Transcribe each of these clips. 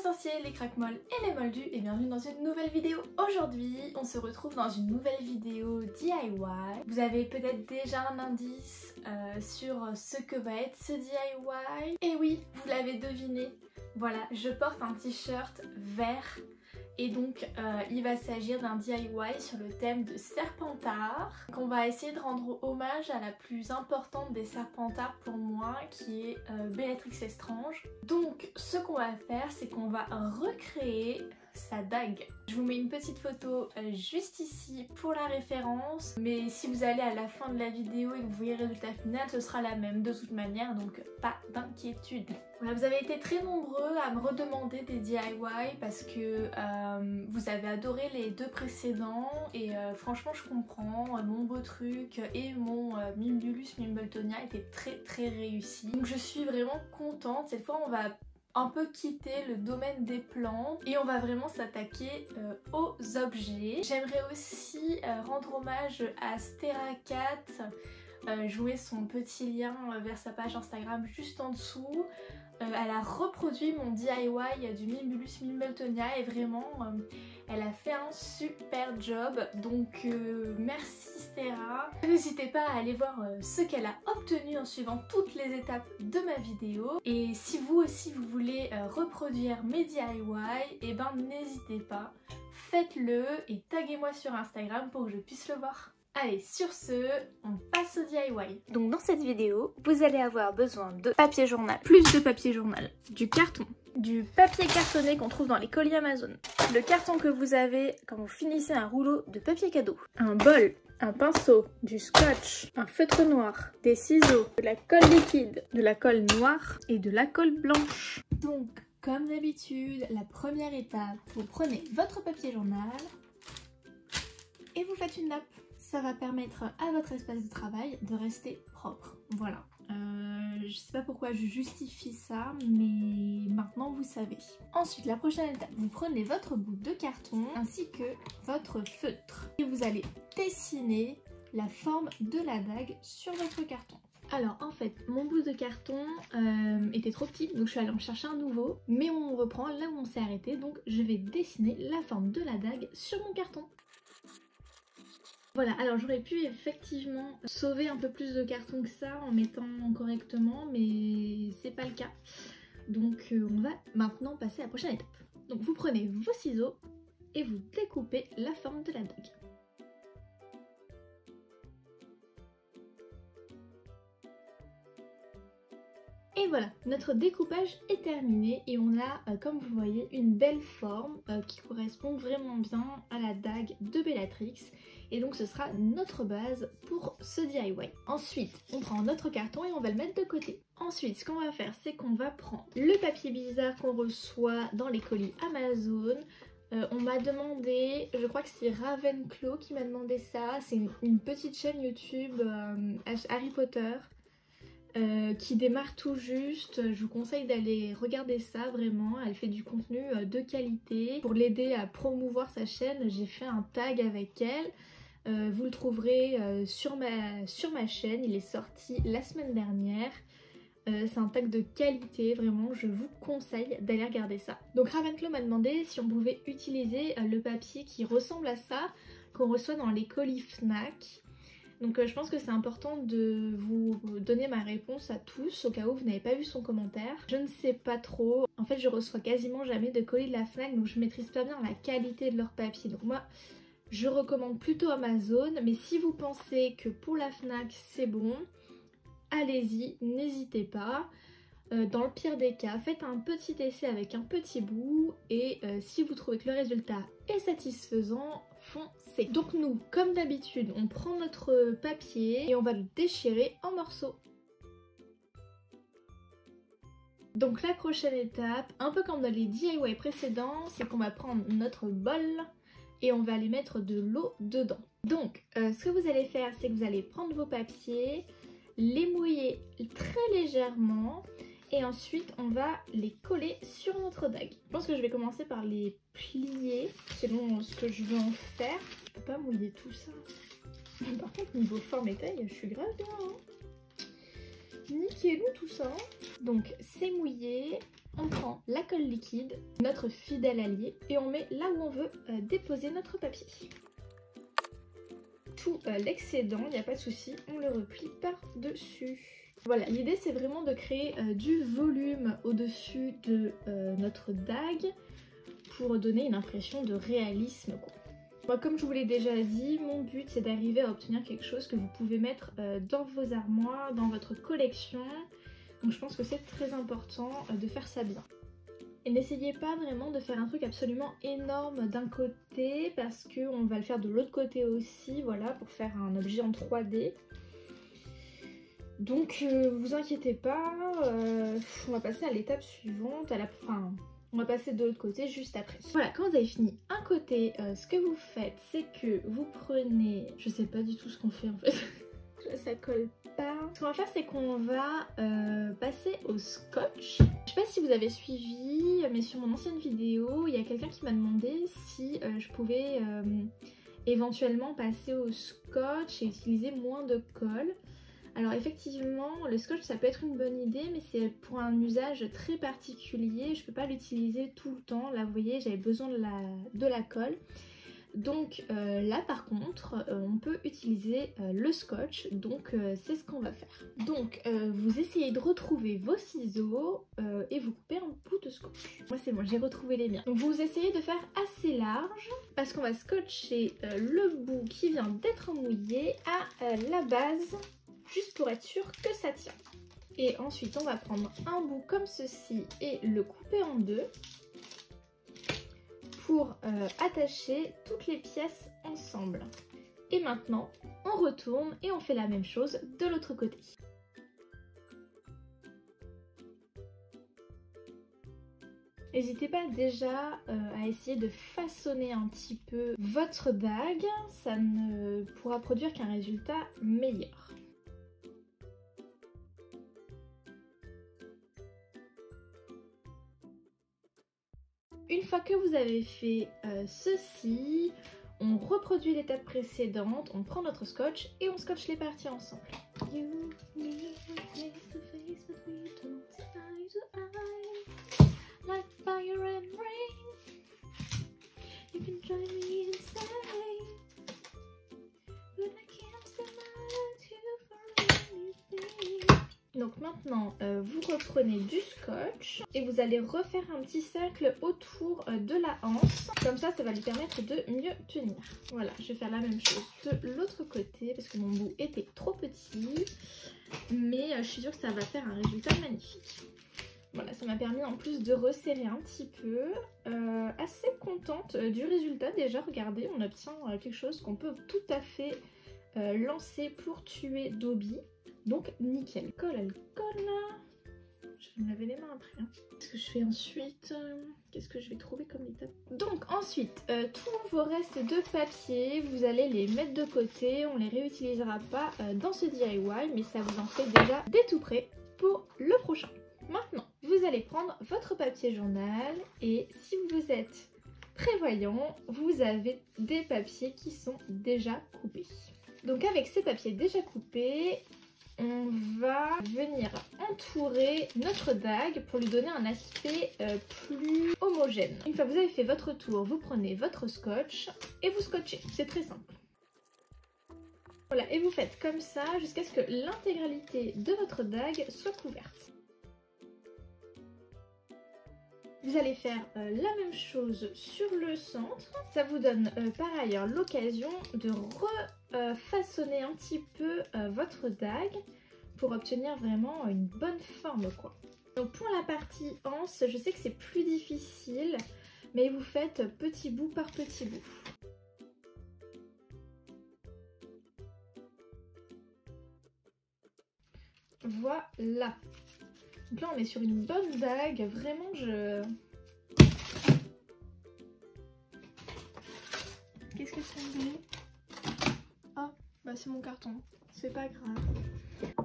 sorciers, les craquemolles et les moldus et bienvenue dans une nouvelle vidéo. Aujourd'hui, on se retrouve dans une nouvelle vidéo DIY. Vous avez peut-être déjà un indice sur ce que va être ce DIY. Et oui, vous l'avez deviné, voilà, je porte un t-shirt vert. Et donc il va s'agir d'un DIY sur le thème de Serpentard. On va essayer de rendre hommage à la plus importante des Serpentards pour moi, qui est Bellatrix Lestrange. Donc ce qu'on va faire, c'est qu'on va recréer sa dague. Je vous mets une petite photo juste ici pour la référence, mais si vous allez à la fin de la vidéo et que vous voyez le résultat final, ce sera la même de toute manière, donc pas d'inquiétude. Voilà, vous avez été très nombreux à me redemander des DIY parce que vous avez adoré les deux précédents et franchement je comprends, mon beau truc et mon Mimbulus Mimbletonia étaient très réussis. Donc je suis vraiment contente. Cette fois on va un peu quitter le domaine des plantes et on va vraiment s'attaquer aux objets. J'aimerais aussi rendre hommage à Steracat. Je vous mets son petit lien vers sa page Instagram juste en dessous. Elle a reproduit mon DIY du Mimbulus Mimbletonia et vraiment elle a fait un super job, donc merci Stera. N'hésitez pas à aller voir ce qu'elle a obtenu en suivant toutes les étapes de ma vidéo. Et si vous aussi vous voulez reproduire mes DIY, et ben n'hésitez pas, faites-le et taguez-moi sur Instagram pour que je puisse le voir. Allez, sur ce, on passe au DIY. Donc dans cette vidéo, vous allez avoir besoin de papier journal, plus de papier journal, du carton, du papier cartonné qu'on trouve dans les colis Amazon, le carton que vous avez quand vous finissez un rouleau de papier cadeau, un bol, un pinceau, du scotch, un feutre noir, des ciseaux, de la colle liquide, de la colle noire et de la colle blanche. Donc, comme d'habitude, la première étape, vous prenez votre papier journal et vous faites une nappe. Ça va permettre à votre espace de travail de rester propre. Voilà. Je sais pas pourquoi je justifie ça, mais maintenant vous savez. Ensuite, la prochaine étape, vous prenez votre bout de carton ainsi que votre feutre. Et vous allez dessiner la forme de la dague sur votre carton. Alors en fait, mon bout de carton était trop petit, donc je suis allée en chercher un nouveau. Mais on reprend là où on s'est arrêté, donc je vais dessiner la forme de la dague sur mon carton. Voilà, alors j'aurais pu effectivement sauver un peu plus de carton que ça en mettant correctement, mais c'est pas le cas. Donc on va maintenant passer à la prochaine étape. Donc vous prenez vos ciseaux et vous découpez la forme de la dague. Et voilà, notre découpage est terminé et on a, comme vous voyez, une belle forme qui correspond vraiment bien à la dague de Bellatrix. Et donc ce sera notre base pour ce DIY. Ensuite, on prend notre carton et on va le mettre de côté. Ensuite, ce qu'on va faire, c'est qu'on va prendre le papier bizarre qu'on reçoit dans les colis Amazon. On m'a demandé, je crois que c'est Ravenclaw qui m'a demandé ça. C'est une petite chaîne YouTube Harry Potter. Qui démarre tout juste. Je vous conseille d'aller regarder ça vraiment, elle fait du contenu de qualité. Pour l'aider à promouvoir sa chaîne, j'ai fait un tag avec elle. Vous le trouverez sur ma chaîne, il est sorti la semaine dernière. C'est un tag de qualité, vraiment je vous conseille d'aller regarder ça. Donc Ravenclaw m'a demandé si on pouvait utiliser le papier qui ressemble à ça, qu'on reçoit dans les colis Fnac. Donc je pense que c'est important de vous donner ma réponse à tous au cas où vous n'avez pas vu son commentaire. Je ne sais pas trop, en fait je reçois quasiment jamais de colis de la Fnac, donc je maîtrise pas bien la qualité de leur papier. Donc moi je recommande plutôt Amazon, mais si vous pensez que pour la Fnac c'est bon, allez-y, n'hésitez pas. Dans le pire des cas, faites un petit essai avec un petit bout et si vous trouvez que le résultat est satisfaisant, foncez. Donc nous, comme d'habitude, on prend notre papier et on va le déchirer en morceaux. Donc la prochaine étape, un peu comme dans les DIY précédents, c'est qu'on va prendre notre bol et on va aller mettre de l'eau dedans. Donc ce que vous allez faire, c'est que vous allez prendre vos papiers, les mouiller très légèrement et ensuite on va les coller sur notre dague. Je pense que je vais commencer par les plier selon ce que je veux en faire. Je peux pas mouiller tout ça. Par contre niveau forme et taille, je suis grave bien. Nickelou tout ça. Donc c'est mouillé. On prend la colle liquide, notre fidèle allié, et on met là où on veut déposer notre papier. Tout l'excédent, il n'y a pas de souci, on le replie par-dessus. Voilà, l'idée c'est vraiment de créer du volume au-dessus de notre dague pour donner une impression de réalisme, quoi. Moi, comme je vous l'ai déjà dit, mon but c'est d'arriver à obtenir quelque chose que vous pouvez mettre dans vos armoires, dans votre collection. Donc je pense que c'est très important de faire ça bien. Et n'essayez pas vraiment de faire un truc absolument énorme d'un côté parce qu'on va le faire de l'autre côté aussi, voilà, pour faire un objet en 3D. Donc vous inquiétez pas, on va passer à l'étape suivante, on va passer de l'autre côté juste après. Voilà, quand vous avez fini un côté, ce que vous faites, c'est que vous prenez... Je sais pas du tout ce qu'on fait en fait. Ça colle pas. Ce qu'on va faire, c'est qu'on va passer au scotch. Je sais pas si vous avez suivi, mais sur mon ancienne vidéo, il y a quelqu'un qui m'a demandé si je pouvais éventuellement passer au scotch et utiliser moins de colle. Alors effectivement, le scotch ça peut être une bonne idée, mais c'est pour un usage très particulier. Je peux pas l'utiliser tout le temps. Là, vous voyez, j'avais besoin de la colle. Donc là par contre on peut utiliser le scotch, donc c'est ce qu'on va faire. Donc vous essayez de retrouver vos ciseaux et vous coupez un bout de scotch. Moi c'est bon, j'ai retrouvé les miens. Donc vous essayez de faire assez large parce qu'on va scotcher le bout qui vient d'être mouillé à la base, juste pour être sûr que ça tient. Et ensuite on va prendre un bout comme ceci et le couper en deux pour attacher toutes les pièces ensemble. Et maintenant, on retourne et on fait la même chose de l'autre côté. N'hésitez pas déjà à essayer de façonner un petit peu votre dague, ça ne pourra produire qu'un résultat meilleur. Une fois que vous avez fait ceci, on reproduit l'étape précédente, on prend notre scotch et on scotche les parties ensemble. Donc maintenant, vous reprenez du scotch et vous allez refaire un petit cercle autour de la anse. Comme ça, ça va lui permettre de mieux tenir. Voilà, je vais faire la même chose de l'autre côté parce que mon bout était trop petit. Mais je suis sûre que ça va faire un résultat magnifique. Voilà, ça m'a permis en plus de resserrer un petit peu. Assez contente du résultat déjà. Regardez, on obtient quelque chose qu'on peut tout à fait lancer pour tuer Dobby. Donc nickel. Colle, elle colle là. Je vais me laver les mains après. Hein. Qu'est-ce que je fais ensuite? Qu'est-ce que je vais trouver comme étape? Donc ensuite, tous vos restes de papier, vous allez les mettre de côté. On les réutilisera pas dans ce DIY, mais ça vous en fait déjà des tout prêts pour le prochain. Maintenant, vous allez prendre votre papier journal et si vous êtes prévoyant, vous avez des papiers qui sont déjà coupés. Donc avec ces papiers déjà coupés, on va venir entourer notre dague pour lui donner un aspect plus homogène. Une fois que vous avez fait votre tour, vous prenez votre scotch et vous scotchez. C'est très simple. Voilà, et vous faites comme ça jusqu'à ce que l'intégralité de votre dague soit couverte. Vous allez faire la même chose sur le centre. Ça vous donne par ailleurs l'occasion de refaçonner un petit peu votre dague pour obtenir vraiment une bonne forme, quoi. Donc pour la partie anse, je sais que c'est plus difficile, mais vous faites petit bout par petit bout. Voilà. Donc là on est sur une bonne dague, vraiment Qu'est-ce que ça me dit? Ah, bah c'est mon carton, c'est pas grave.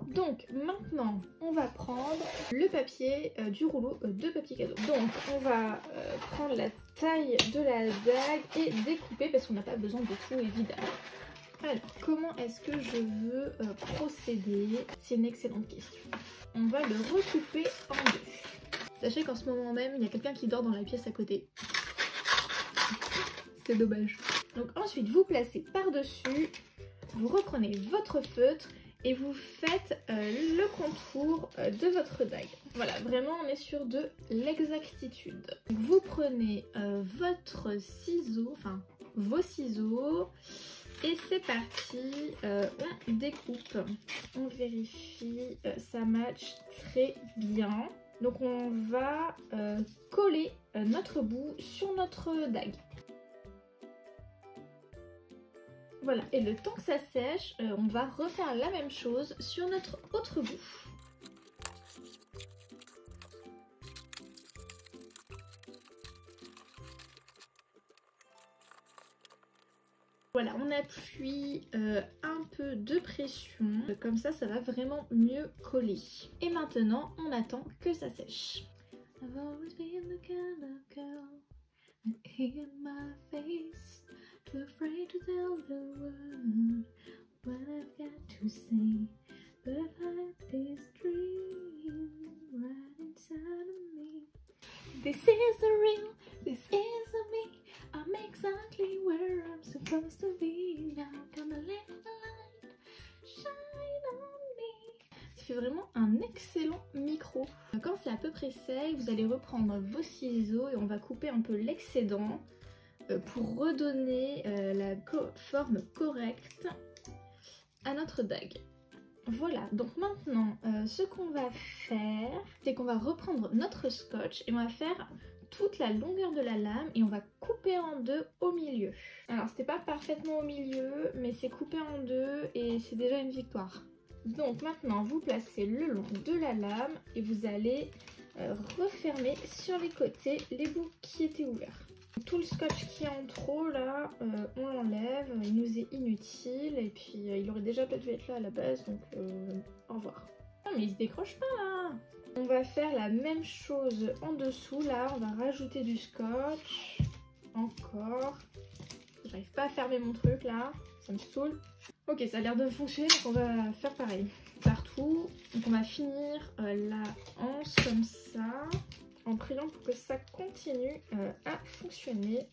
Donc maintenant on va prendre le papier du rouleau de papier cadeau. Donc on va prendre la taille de la dague et découper parce qu'on n'a pas besoin de tout évidemment. Alors comment est-ce que je veux procéder? C'est une excellente question. On va le recouper en deux. Sachez qu'en ce moment même, il y a quelqu'un qui dort dans la pièce à côté. C'est dommage. Donc ensuite, vous placez par-dessus, vous reprenez votre feutre et vous faites le contour de votre dague. Voilà, vraiment on est sur de l'exactitude. Vous prenez votre ciseau, enfin vos ciseaux, et c'est parti, on découpe, on vérifie, ça match très bien. Donc on va coller notre bout sur notre dague. Voilà, et le temps que ça sèche, on va refaire la même chose sur notre autre bout. Voilà, on appuie un peu de pression, comme ça, ça va vraiment mieux coller. Et maintenant, on attend que ça sèche. I've always been the kind of girl that in my face, too afraid to tell the world what I've got to say, but I've had this dream right inside of me. This is the real, this is the me. I'm exactly where I'm supposed to be. Now gonna let the light shine on me. Ça fait vraiment un excellent micro. Quand c'est à peu près sec, vous allez reprendre vos ciseaux et on va couper un peu l'excédent pour redonner la forme correcte à notre dague. Voilà, donc maintenant ce qu'on va faire, c'est qu'on va reprendre notre scotch et on va faire toute la longueur de la lame et on va couper en deux au milieu. Alors c'était pas parfaitement au milieu, mais c'est coupé en deux et c'est déjà une victoire. Donc maintenant vous placez le long de la lame et vous allez refermer sur les côtés les bouts qui étaient ouverts. Tout le scotch qui est en trop là, on l'enlève, il nous est inutile et puis il aurait déjà peut-être dû être là à la base, donc au revoir. Non mais il se décroche pas là. On va faire la même chose en dessous là, on va rajouter du scotch, encore. J'arrive pas à fermer mon truc là, ça me saoule. Ok, ça a l'air de fonctionner, donc on va faire pareil partout. Donc on va finir la anse comme ça, en priant pour que ça continue à fonctionner.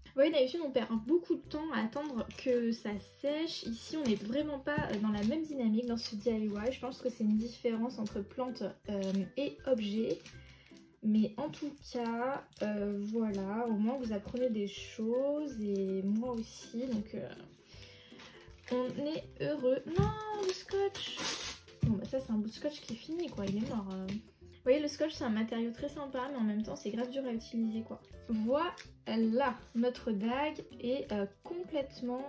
Vous voyez, d'habitude on perd beaucoup de temps à attendre que ça sèche. Ici on n'est vraiment pas dans la même dynamique dans ce DIY. Je pense que c'est une différence entre plante et objet. Mais en tout cas, voilà, au moins vous apprenez des choses et moi aussi. Donc on est heureux. Non, le scotch. Bon bah ça c'est un bout de scotch qui est fini quoi, il est mort. Vous voyez, le scotch c'est un matériau très sympa, mais en même temps c'est grave dur à utiliser quoi. Voilà, notre dague est complètement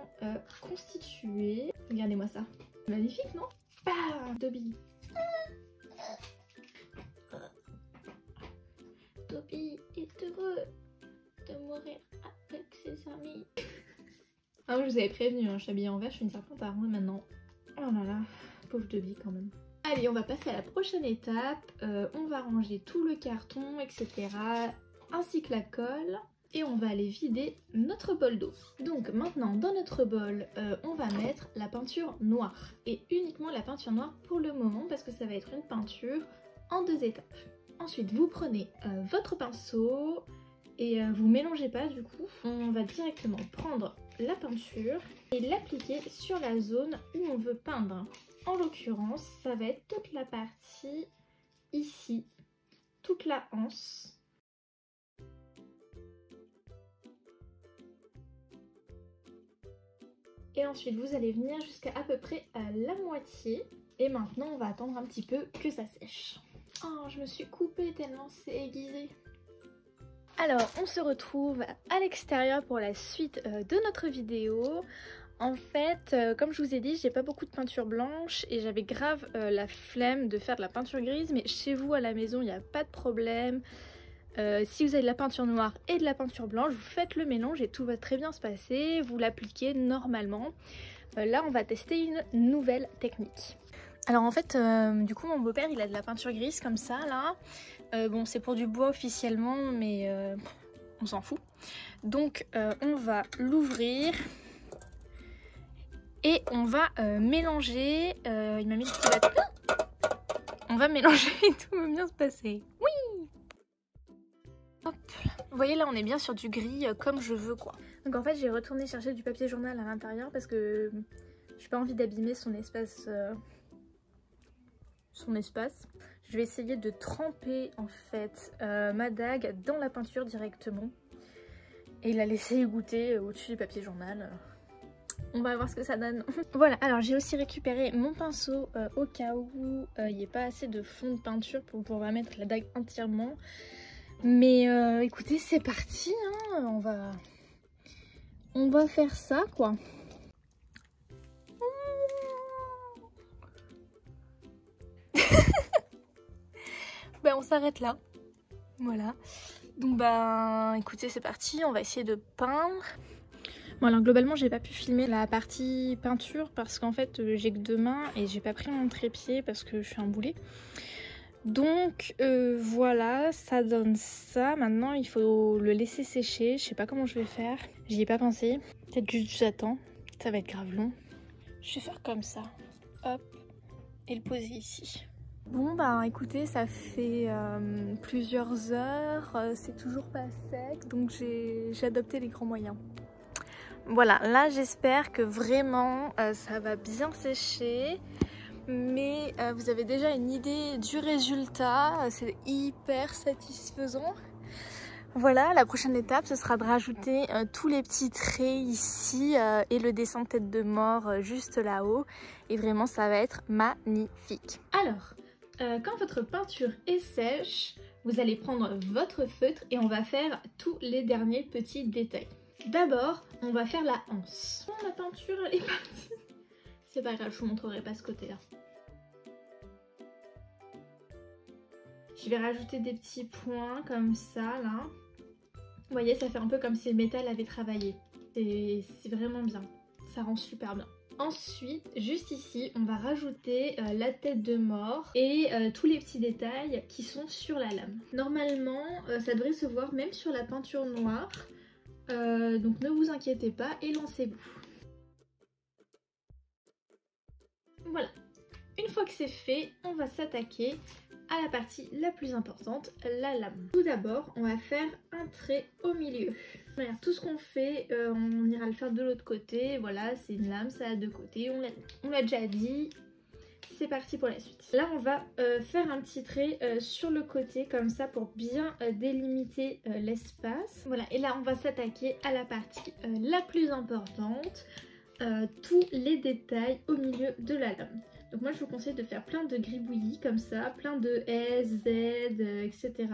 constituée. Regardez-moi ça. Magnifique, non? Bam, Dobby. Dobby est heureux de mourir avec ses amis. Ah, je vous avais prévenu, hein, je suis habillée en vert, je suis une serpente à rond maintenant. Oh là là, pauvre Dobby quand même. Allez, on va passer à la prochaine étape. On va ranger tout le carton, etc. ainsi que la colle. Et on va aller vider notre bol d'eau. Donc maintenant, dans notre bol, on va mettre la peinture noire. Et uniquement la peinture noire pour le moment, parce que ça va être une peinture en 2 étapes. Ensuite, vous prenez votre pinceau et vous mélangez pas du coup. On va directement prendre la peinture et l'appliquer sur la zone où on veut peindre. En l'occurrence, ça va être toute la partie ici, toute la anse. Et ensuite, vous allez venir jusqu'à à peu près à la moitié. Et maintenant, on va attendre un petit peu que ça sèche. Oh, je me suis coupée tellement c'est aiguisé. Alors, on se retrouve à l'extérieur pour la suite de notre vidéo. En fait, comme je vous ai dit, j'ai pas beaucoup de peinture blanche et j'avais grave la flemme de faire de la peinture grise, mais chez vous à la maison, il n'y a pas de problème. Si vous avez de la peinture noire et de la peinture blanche, vous faites le mélange et tout va très bien se passer, vous l'appliquez normalement. Là, on va tester une nouvelle technique. Alors en fait, du coup, mon beau-père, il a de la peinture grise comme ça, là. Bon, c'est pour du bois officiellement, mais on s'en fout. Donc, on va l'ouvrir. Et on va mélanger, il m'a mis le petit bâton. On va mélanger et tout va bien se passer. Oui! Vous voyez là on est bien sur du gris comme je veux quoi. Donc en fait j'ai retourné chercher du papier journal à l'intérieur parce que j'ai pas envie d'abîmer son espace. Je vais essayer de tremper en fait ma dague dans la peinture directement et la laisser goûter au-dessus du papier journal. On va voir ce que ça donne. Voilà, alors j'ai aussi récupéré mon pinceau au cas où il n'y ait pas assez de fond de peinture pour pouvoir mettre la dague entièrement. Mais écoutez, c'est parti, hein, on va faire ça quoi. Ben on s'arrête là. Voilà. Donc ben écoutez, c'est parti, on va essayer de peindre. Bon alors globalement j'ai pas pu filmer la partie peinture parce qu'en fait j'ai que 2 mains et j'ai pas pris mon trépied parce que je suis un boulet. Donc voilà, ça donne ça. Maintenant il faut le laisser sécher, je sais pas comment je vais faire, j'y ai pas pensé. Peut-être juste j'attends, ça va être grave long. Je vais faire comme ça, hop, et le poser ici. Bon bah écoutez, ça fait plusieurs heures, c'est toujours pas sec, donc j'ai adopté les grands moyens. Voilà, là j'espère que vraiment ça va bien sécher, mais vous avez déjà une idée du résultat, c'est hyper satisfaisant. Voilà, la prochaine étape ce sera de rajouter tous les petits traits ici et le dessin tête de mort juste là-haut, et vraiment ça va être magnifique. Alors, quand votre peinture est sèche, vous allez prendre votre feutre et on va faire tous les derniers petits détails. D'abord, on va faire la anse. Oh, la peinture elle est partie. C'est pas grave, je vous montrerai pas ce côté-là. Je vais rajouter des petits points comme ça, là. Vous voyez, ça fait un peu comme si le métal avait travaillé. C'est vraiment bien. Ça rend super bien. Ensuite, juste ici, on va rajouter la tête de mort et tous les petits détails qui sont sur la lame. Normalement, ça devrait se voir même sur la peinture noire. Donc ne vous inquiétez pas et lancez-vous. Voilà. Une fois que c'est fait, on va s'attaquer à la partie la plus importante, la lame. Tout d'abord, on va faire un trait au milieu. Voilà, tout ce qu'on fait, on ira le faire de l'autre côté. Voilà, c'est une lame, ça a 2 côtés, on l'a déjà dit. C'est parti pour la suite. Là, on va faire un petit trait sur le côté comme ça pour bien délimiter l'espace. Voilà, et là, on va s'attaquer à la partie la plus importante, tous les détails au milieu de la lame. Donc moi je vous conseille de faire plein de gribouillis comme ça, plein de S, Z, etc.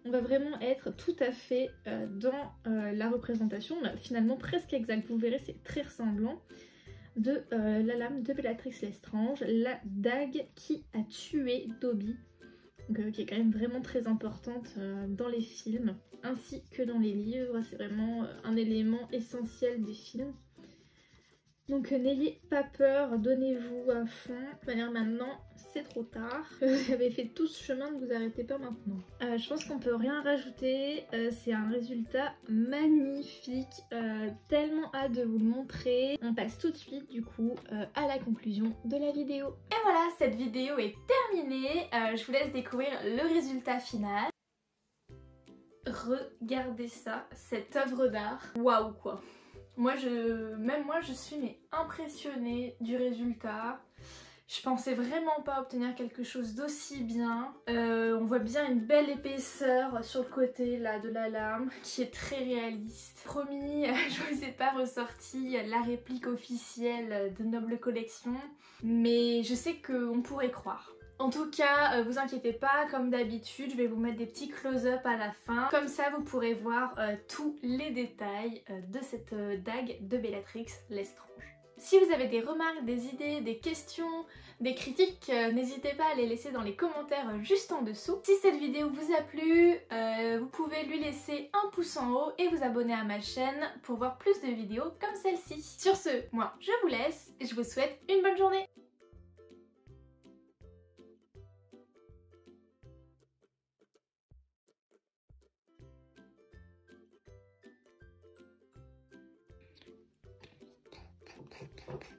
On va vraiment être tout à fait dans la représentation, finalement presque exact, vous verrez c'est très ressemblant, de la lame de Bellatrix Lestrange, la dague qui a tué Dobby, donc, qui est quand même vraiment très importante dans les films ainsi que dans les livres, c'est vraiment un élément essentiel des films. Donc n'ayez pas peur, donnez-vous à fond. De toute manière maintenant c'est trop tard. Vous avez fait tout ce chemin, ne vous arrêtez pas maintenant. Je pense qu'on peut rien rajouter. C'est un résultat magnifique. Tellement hâte de vous le montrer. On passe tout de suite du coup à la conclusion de la vidéo. Et voilà, cette vidéo est terminée. Je vous laisse découvrir le résultat final. Regardez ça, cette œuvre d'art. Waouh quoi. Même moi je suis impressionnée du résultat. Je pensais vraiment pas obtenir quelque chose d'aussi bien. On voit bien une belle épaisseur sur le côté là de la lame qui est très réaliste. Promis, je vous ai pas ressorti la réplique officielle de Noble Collection, mais je sais qu'on pourrait croire. En tout cas, vous inquiétez pas, comme d'habitude, je vais vous mettre des petits close-up à la fin. Comme ça, vous pourrez voir tous les détails de cette dague de Bellatrix Lestrange. Si vous avez des remarques, des idées, des questions, des critiques, n'hésitez pas à les laisser dans les commentaires juste en dessous. Si cette vidéo vous a plu, vous pouvez lui laisser un pouce en haut et vous abonner à ma chaîne pour voir plus de vidéos comme celle-ci. Sur ce, moi je vous laisse et je vous souhaite une bonne journée. Okay.